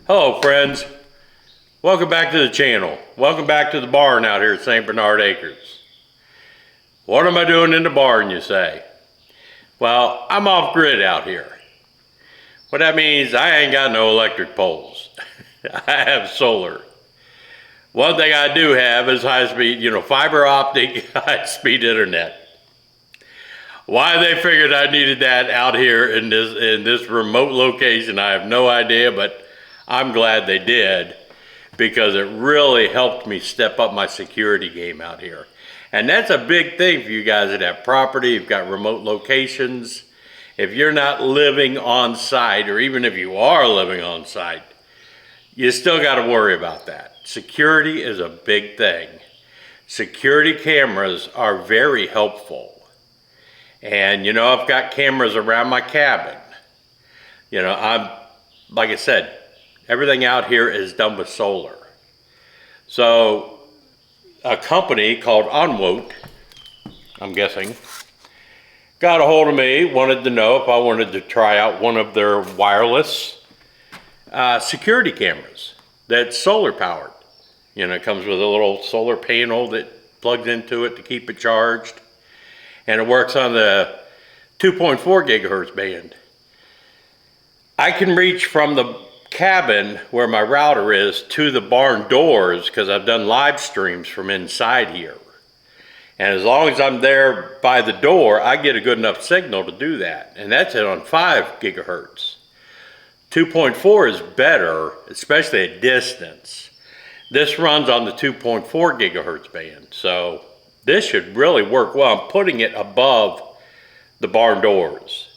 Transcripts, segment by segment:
Hello friends, welcome back to the channel. Welcome back to the barn out here at St. Bernard Acres. What am I doing in the barn, you say? Well, I'm off grid out here. What that means, I ain't got no electric poles. I have solar. One thing I do have is high speed, fiber optic, high speed internet. Why they figured I needed that out here in this remote location, I have no idea, but I'm glad they did, because it really helped me step up my security game out here. And that's a big thing for you guys that have property, you've got remote locations. If you're not living on site, or even if you are living on site, you still got to worry about that. Security is a big thing. Security cameras are very helpful. And I've got cameras around my cabin. Like I said, everything out here is done with solar. So a company called Onwote, I'm guessing, got a hold of me, wanted to know if I wanted to try out one of their wireless security cameras that's solar powered. It comes with a little solar panel that plugs into it to keep it charged. And it works on the 2.4 gigahertz band. I can reach from the cabin where my router is to the barn doors because I've done live streams from inside here. And as long as I'm there by the door, I get a good enough signal to do that. And that's it on 5 gigahertz. 2.4 is better, especially at distance. This runs on the 2.4 gigahertz band. So this should really work well. I'm putting it above the barn doors.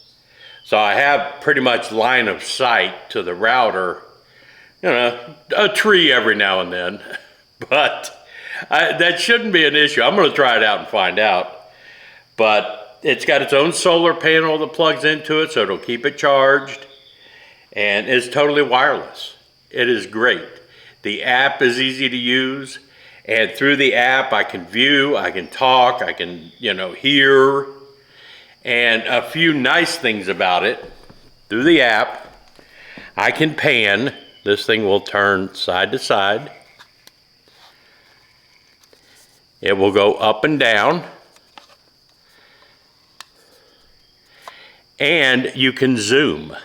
So I have pretty much line of sight to the router, a tree every now and then, but that shouldn't be an issue. I'm going to try it out and find out. But it's got its own solar panel that plugs into it, so it'll keep it charged, and it's totally wireless. It is great. The app is easy to use, and through the app I can view, I can talk, I can, hear. And a few nice things about it, through the app, I can pan. This thing will turn side to side. It will go up and down. And you can zoom.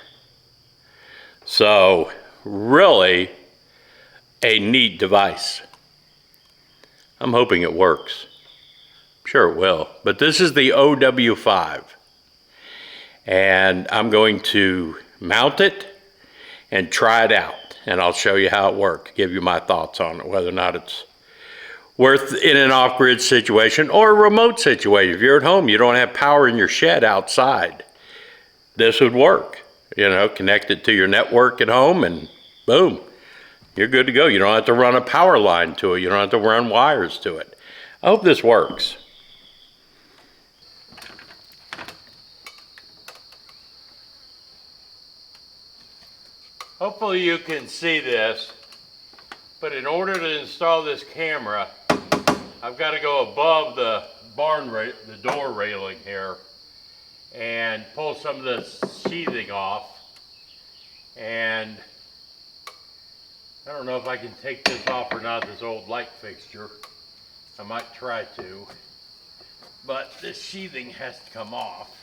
So, really a neat device. I'm hoping it works. Sure it will, but this is the OW5, and I'm going to mount it and try it out, and I'll show you how it works, give you my thoughts on it, whether or not it's worth in an off-grid situation or a remote situation. If you're at home, you don't have power in your shed outside, this would work. Connect it to your network at home and boom, you're good to go. You don't have to run a power line to it, you don't have to run wires to it. I hope this works. Hopefully you can see this, but in order to install this camera, I've got to go above the the door railing here and pull some of this sheathing off. And I don't know if I can take this off or not, this old light fixture. I might try to, but this sheathing has to come off.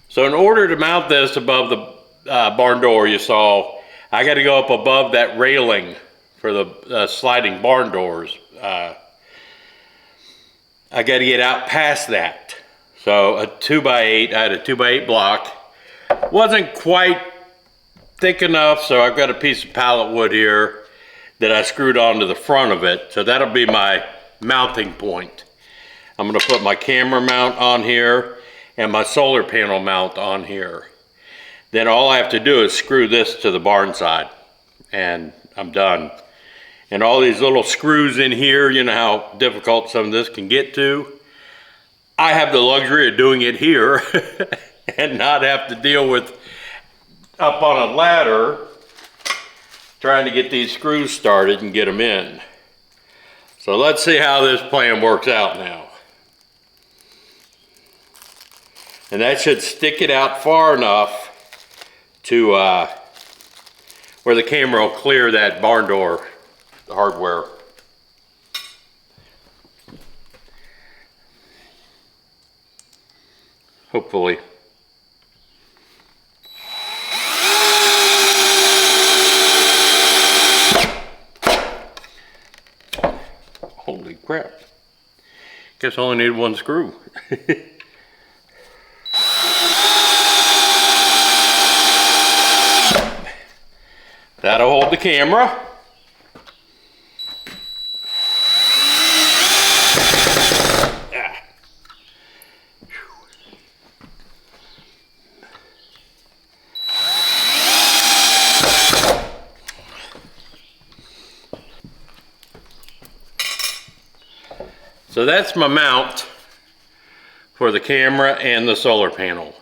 So in order to mount this above the barn door, you saw, I got to go up above that railing for the sliding barn doors. I got to get out past that. So a 2x8, I had a 2x8 block. Wasn't quite thick enough, so I've got a piece of pallet wood here that I screwed onto the front of it. So that'll be my mounting point. I'm going to put my camera mount on here and my solar panel mount on here. Then all I have to do is screw this to the barn side and I'm done. And all these little screws in here, you know how difficult some of this can get to. I have the luxury of doing it here and not have to deal with up on a ladder trying to get these screws started and get them in. So let's see how this plan works out now. And that should stick it out far enough to where the camera will clear that barn door hardware. Hopefully. Holy crap. Guess I only need one screw. That'll hold the camera. So that's my mount for the camera and the solar panel.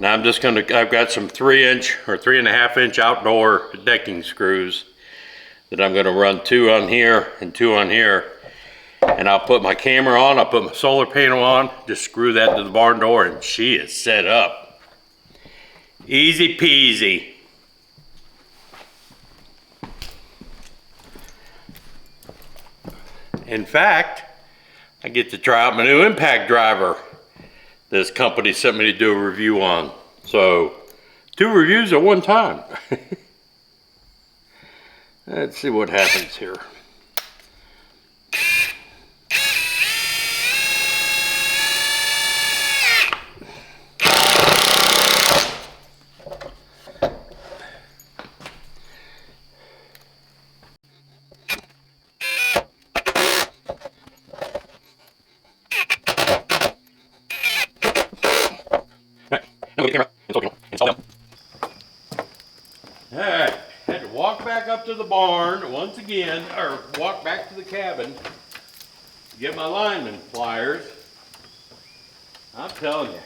Now I'm just gonna, I've got some 3-inch or 3.5-inch outdoor decking screws that I'm gonna run 2 on here and 2 on here. And I'll put my camera on, I'll put my solar panel on, just screw that to the barn door and she is set up. Easy peasy. In fact, I get to try out my new impact driver this company sent me to do a review on. So, 2 reviews at one time. Let's see what happens here. Alright, had to walk back up to the barn once again, or walk back to the cabin, get my lineman pliers. I'm telling you,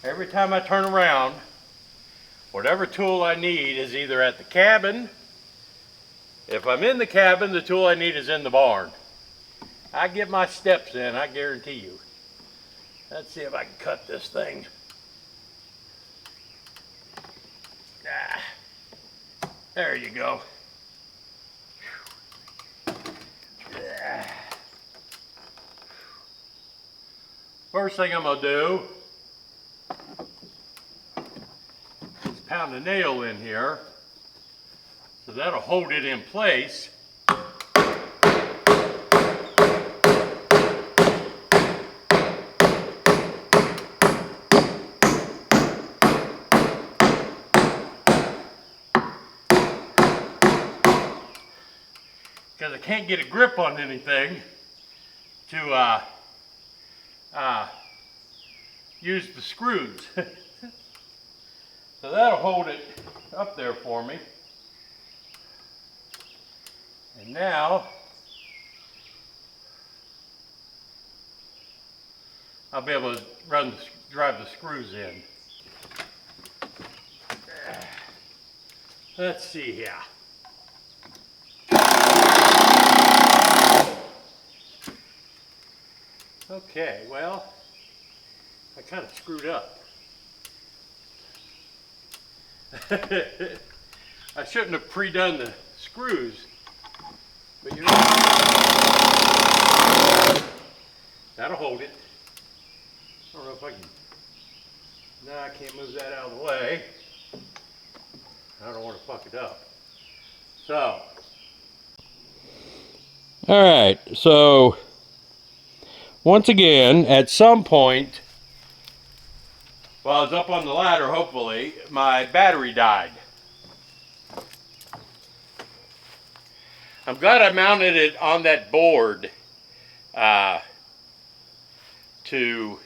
every time I turn around, whatever tool I need is either at the cabin. If I'm in the cabin, the tool I need is in the barn. I get my steps in, I guarantee you. Let's see if I can cut this thing. There you go. First thing I'm gonna do is pound a nail in here, so that'll hold it in place. Because I can't get a grip on anything to use the screws. So that'll hold it up there for me. And now I'll be able to drive the screws in. Let's see here. Okay, well, I kind of screwed up. I shouldn't have pre-done the screws, but you're right. That'll hold it. I don't know if I can. No, I can't move that out of the way. I don't want to fuck it up. So. All right, so once again, at some point, while I was up on the ladder, hopefully, my battery died. I'm glad I mounted it on that board to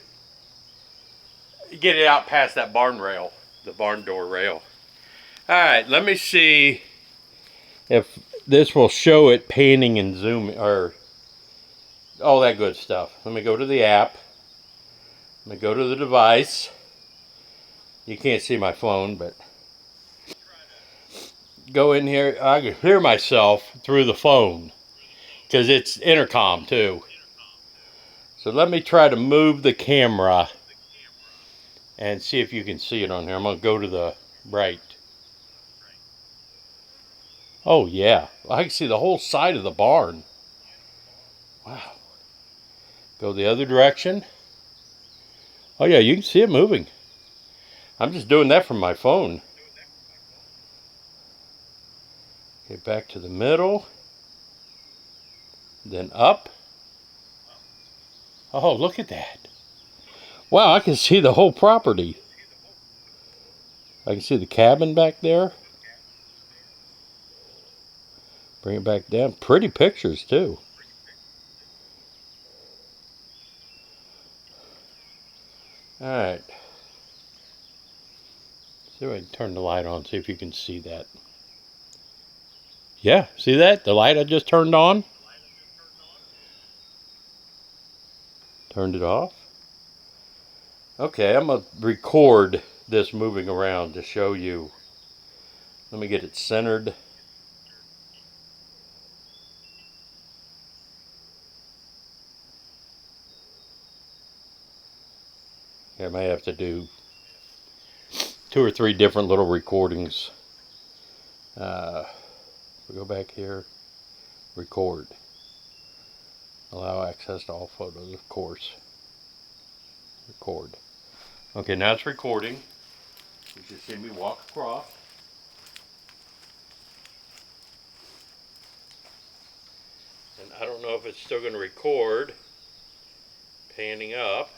get it out past that barn rail, the barn door rail. All right, let me see if this will show it panning and zooming, or all that good stuff. Let me go to the app. Let me go to the device. You can't see my phone, but go in here. I can hear myself through the phone because it's intercom too. So let me try to move the camera and see if you can see it on here. I'm going to go to the right. Oh yeah, I can see the whole side of the barn. Wow. Go the other direction. Oh yeah, you can see it moving. I'm just doing that from my phone. Okay, back to the middle. Then up. Oh, look at that. Wow, I can see the whole property. I can see the cabin back there. Bring it back down. Pretty pictures too. Alright. See if I can turn the light on, see if you can see that. Yeah, see that? The light I just turned on? Turned it off. Okay, I'm going to record this moving around to show you. Let me get it centered. I may have to do 2 or 3 different little recordings. We go back here, record. Allow access to all photos, of course. Record. Okay, now it's recording. You should see me walk across. And I don't know if it's still going to record. Panning up.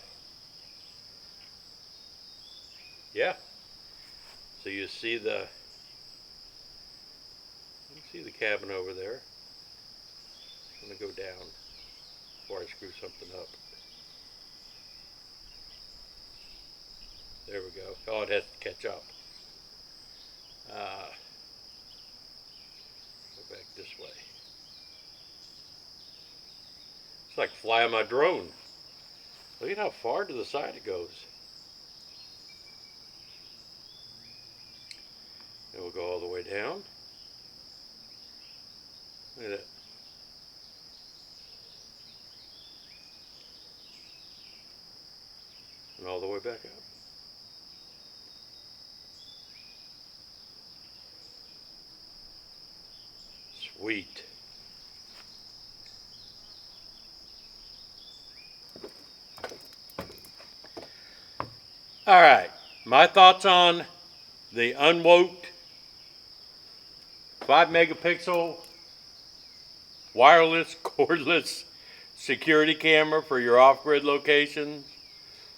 Yeah. So you see the cabin over there. I'm going to go down before I screw something up. There we go. Oh, it has to catch up. Go back this way. It's like flying my drone. Look at how far to the side it goes. And we'll go all the way down. Look at that. And all the way back up. Sweet. All right, my thoughts on the Onwote 5 megapixel wireless cordless security camera for your off-grid locations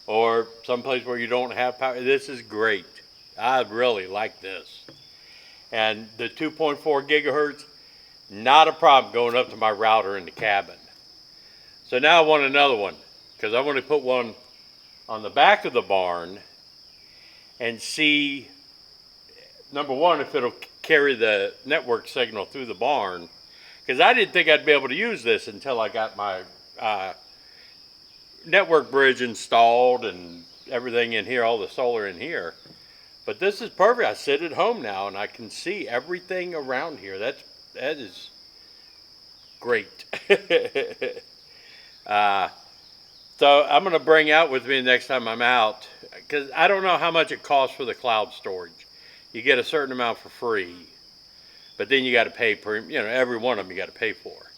or someplace where you don't have power. This is great. I really like this. And the 2.4 gigahertz, not a problem going up to my router in the cabin. So now I want another one because I want to put one on the back of the barn and see, number one, if it'll carry the network signal through the barn, because I didn't think I'd be able to use this until I got my network bridge installed and everything in here, all the solar in here. But this is perfect. I sit at home now and I can see everything around here. That is great. So I'm going to bring out with me next time I'm out, because I don't know how much it costs for the cloud storage. You get a certain amount for free, but then you got to pay per, every one of them you got to pay for.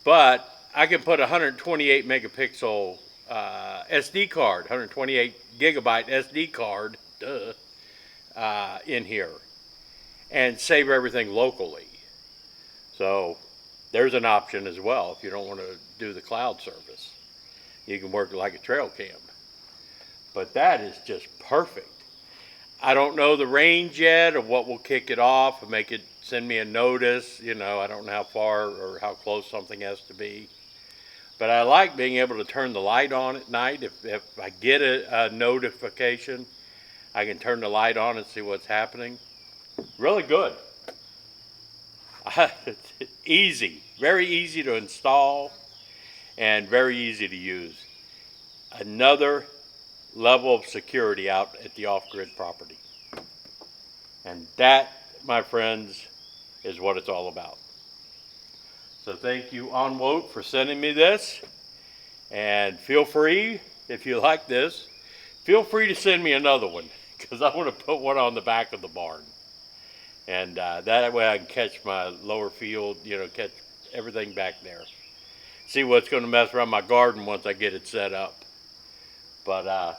But I can put a 128 megapixel SD card, 128 gigabyte SD card, in here, and save everything locally. So there's an option as well if you don't want to do the cloud service. You can work like a trail cam. But that is just perfect. I don't know the range yet of what will kick it off and make it send me a notice. You know, I don't know how far or how close something has to be. But I like being able to turn the light on at night. If I get a notification, I can turn the light on and see what's happening. Really good. Easy, very easy to install and very easy to use. Another level of security out at the off-grid property. And that, my friends, is what it's all about. So thank you, Onwote, for sending me this. And feel free, if you like this, feel free to send me another one, because I want to put one on the back of the barn. And that way I can catch my lower field, you know, catch everything back there. See what's going to mess around my garden once I get it set up. But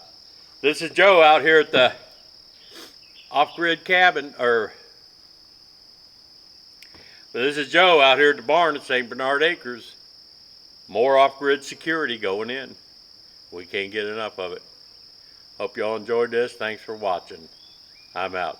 this is Joe out here at the off-grid cabin, this is Joe out here at the barn at St. Bernard Acres. More off-grid security going in. We can't get enough of it. Hope y'all enjoyed this. Thanks for watching. I'm out.